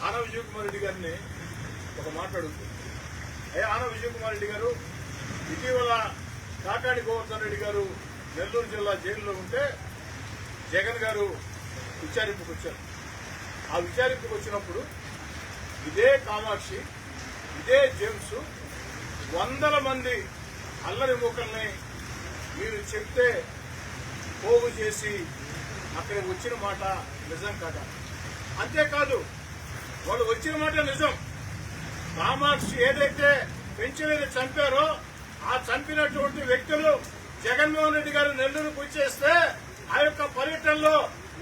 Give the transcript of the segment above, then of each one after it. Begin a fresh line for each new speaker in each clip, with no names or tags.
ఆన విజయ్ కుమార్ రెడ్డి గారిని ఒక మాట్లాడుతుంది. ఆన విజయ్ కుమార్ రెడ్డి గారు ఇటీవల కాకాడి గోవర్ధన్ రెడ్డి గారు నెల్లూరు జిల్లా జైలులో ఉంటే జగన్ గారు విచారింపుకు వచ్చారు. ఆ విచారింపుకు వచ్చినప్పుడు ఇదే కామాక్షి, ఇదే జేమ్స్ వందల మంది అల్లరి మూకల్ని మీరు చెప్తే పోగు చేసి అక్కడికి వచ్చిన మాట నిజం కాదా? అంతేకాదు, వాళ్ళు వచ్చిన మాట నిజం. కామాక్షి ఏదైతే పెంచలేని చంపారో ఆ చంపినటువంటి వ్యక్తులు జగన్మోహన్ రెడ్డి గారు నెల్లూరుకు వచ్చేస్తే ఆ యొక్క పర్యటనలో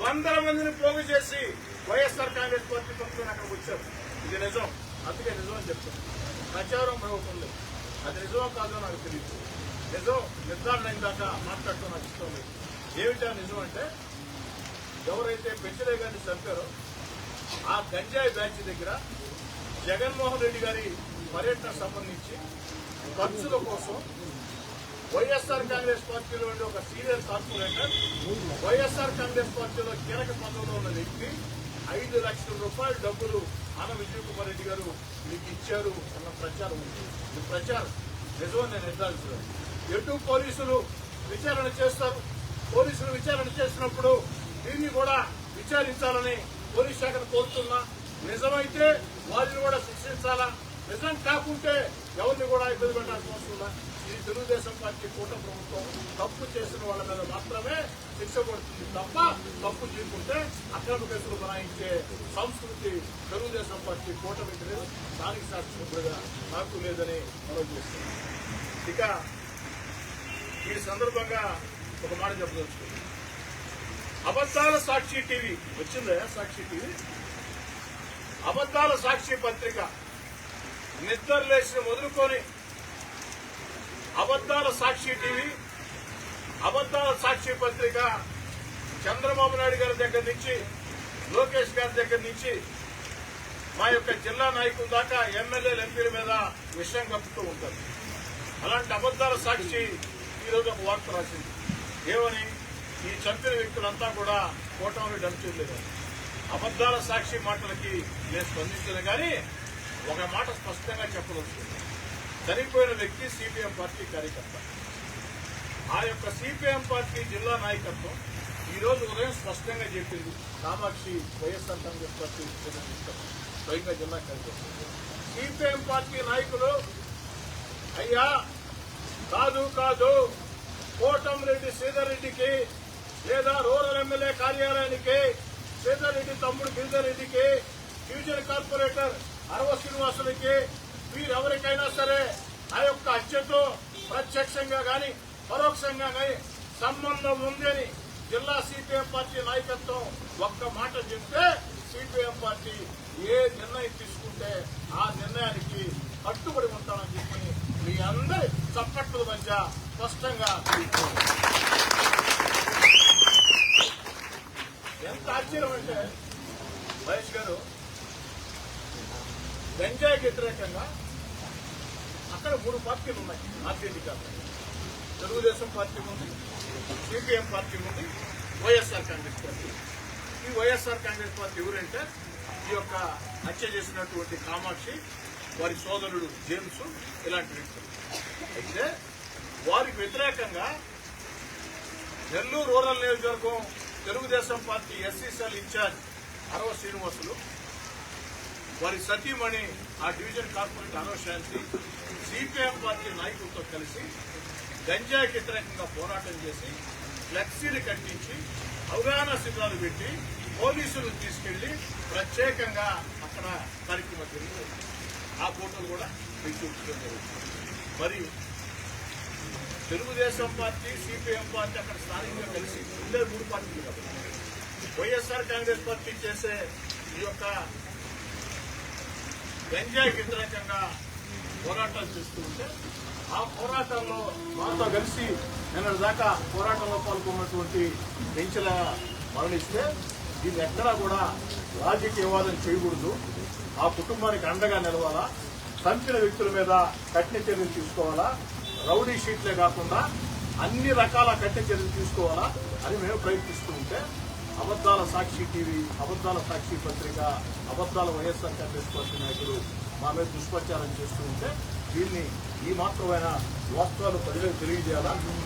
వందల మందిని పోగు చేసి వైఎస్ఆర్ కాంగ్రెస్ పార్టీ తరఫున అక్కడికి వచ్చారు. ఇది నిజం. అందుకే నిజం అని చెప్తాను. ప్రచారం అవుతుంది. అది నిజమో కాదో నాకు తెలియదు. నిజం నిర్ధారణ అయిన దాకా మాట్లాడుతూ నాకు ఇష్టం లేదు. ఏమిటా నిజం అంటే, ఎవరైతే పెంచలే గారిని చంపారో ఆ గంజాయి బ్యాచ్ దగ్గర జగన్మోహన్ రెడ్డి గారి పర్యటన సంబంధించి ఖర్చుల కోసం వైఎస్ఆర్ కాంగ్రెస్ పార్టీలో ఉండే ఒక సీనియర్ కార్పొరేటర్, వైఎస్ఆర్ కాంగ్రెస్ పార్టీలో కీలక పదవిలో ఉన్న వ్యక్తి 5 లక్షల రూపాయల డబ్బులు ఆన విజయ్ కుమార్ రెడ్డి గారు మీకు ఇచ్చారు అన్న ప్రచారం ఉంది. ఈ ప్రచారం నిజమని నేను నిర్ధారించాను. ఎటు పోలీసులు విచారణ చేస్తారు. పోలీసులు విచారణ చేసినప్పుడు దీన్ని కూడా విచారించాలని పోలీస్ శాఖను కోరుతున్నా. నిజమైతే వారిని కూడా శిక్షించాలా, నిజం కాకుంటే ఎవరిని కూడా ఇబ్బంది పెట్టాల్సిన అవసరం. ఇది తెలుగుదేశం పార్టీ కూటమి ప్రభుత్వం తప్పు చేసిన వాళ్ళ మీద మాత్రమే శిక్ష పడుతుంది తప్ప తప్పు చేయకుంటే అక్రమ కేసులు బనాయించే సంస్కృతి తెలుగుదేశం పార్టీ కూటమికి లేదు. దానికి సాక్షిగా నాకు లేదని మనం చేస్తున్నాం. ఇక ఈ సందర్భంగా ఒక మాట చెప్పదలుచుకుంది. అబద్దాల సాక్షి టీవీ వచ్చిందా? సాక్షి టీవీ, అబద్దాల సాక్షి పత్రిక నిద్రలేసిన మొదలుకొని అబద్దాల సాక్షి టీవీ, అబద్దాల సాక్షి పత్రిక చంద్రబాబు నాయుడు గారి దగ్గర నుంచి, లోకేష్ గారి దగ్గర నుంచి మా యొక్క జిల్లా నాయకుల దాకా ఎమ్మెల్యేలు, ఎంపీల మీద విషయం కప్పుతూ ఉంటారు. అలాంటి అబద్దాల సాక్షి ఈరోజు ఒక వార్త రాసింది. ఏమని? ఈ చంపిన వ్యక్తులంతా కూడా కూటమిని డంచలేదు. అబద్దాల సాక్షి మాటలకి నేను స్పందించను కానీ ఒక మాట స్పష్టంగా చెప్పవచ్చు. చనిపోయిన వ్యక్తి సిపిఎం పార్టీ కార్యకర్త. ఆ యొక్క సిపిఎం పార్టీ జిల్లా నాయకత్వం ఈ రోజు ఉదయం స్పష్టంగా చెప్పింది. కామాక్షి వైఎస్ఆర్ కాంగ్రెస్ పార్టీ స్వయంగా జిల్లా కార్యకర్త. సిపిఎం పార్టీ నాయకులు అయ్యా కాదు కోటంరెడ్డి శ్రీధర్ రెడ్డికి లేదా రూరల్ ఎమ్మెల్యే కార్యాలయానికి శ్రీధర్ రెడ్డి తమ్ముడు గిరిధర్ రెడ్డికి, డివిజన్ కార్పొరేటర్ అరవ శ్రీనివాసులకి, వీరెవరికైనా సరే ఆ యొక్క హత్యతో ప్రత్యక్షంగా గాని పరోక్షంగా గాని సంబంధం ఉందని జిల్లా సిపిఎం పార్టీ నాయకత్వం ఒక్క మాట చెప్తే సిపిఎం పార్టీ ఏ నిర్ణయం తీసుకుంటే ఆ నిర్ణయానికి కట్టుబడి ఉంటామని చెప్పి మీ అందరి చప్పట్ల మధ్య స్పష్టంగా ఎంత ఆశ్చర్యం అంటే, మహేష్ గారు గంజాయికి వ్యతిరేకంగా అక్కడ 3 పార్టీలు ఉన్నాయి. ఆర్జేడీ కాదు, తెలుగుదేశం పార్టీ ఉంది, సిపిఎం పార్టీ ఉంది, వైఎస్ఆర్ కాంగ్రెస్ పార్టీ. ఈ వైఎస్ఆర్ కాంగ్రెస్ పార్టీ ఎవరంటే ఈ యొక్క హత్య చేసినటువంటి కామాక్షి, వారి సోదరుడు జేమ్స్, ఇలాంటి వ్యక్తులు. అయితే వారికి వ్యతిరేకంగా నెల్లూరు రూరల్ నియోజకవర్గం Telugu Desam party SC cell incharge Arava Srinivasulu, వారి సతీమణి ఆ division corporator Anava Shanti CPM party నాయకులతో కలిసి గంజాయికి వ్యతిరేకంగా పోరాటం చేసి ఫ్లెక్సీలు కట్టించి అవగాహన శిబిరాలు పెట్టి పోలీసులు తీసుకెళ్లి ప్రత్యేకంగా అక్కడ కార్యక్రమం జరిగింది. ఆ ఫోటోలు కూడా మీకు చూపించడం జరుగుతుంది. మరి తెలుగుదేశం పార్టీ, సిపిఎం పార్టీ అక్కడ స్థానికంగా కలిసి ఉండే 3 పార్టీలు కదా. వైఎస్ఆర్ కాంగ్రెస్ పార్టీ చేసే ఈ యొక్క గంజాయికి వ్యతిరేకంగా పోరాటాలు చేస్తూ ఉంటే ఆ పోరాటంలో మాతో కలిసి నిన్నటి దాకా పోరాటంలో పాల్గొన్నటువంటి పెంచల మరణిస్తే దీన్ని ఎక్కడా కూడా రాజకీయవాదం చేయకూడదు. ఆ కుటుంబానికి అండగా నిలవాలా, చంపిన వ్యక్తుల మీద కఠిన చర్యలు తీసుకోవాలా, రౌడీ షీట్లే కాకుండా అన్ని రకాల కఠిన చర్యలు తీసుకోవాలా అని మేము ప్రయత్నిస్తూ ఉంటే అబద్ధాల సాక్షి టీవీ, అబద్ధాల సాక్షి పత్రిక, అబద్ధాల వైఎస్ఆర్ కాంగ్రెస్ పార్టీ నాయకులు మా మీద దుష్ప్రచారం చేస్తూ ఉంటే దీన్ని ఈ మాత్రమైన వాస్తవాలు ప్రజలకు తెలియజేయాలా.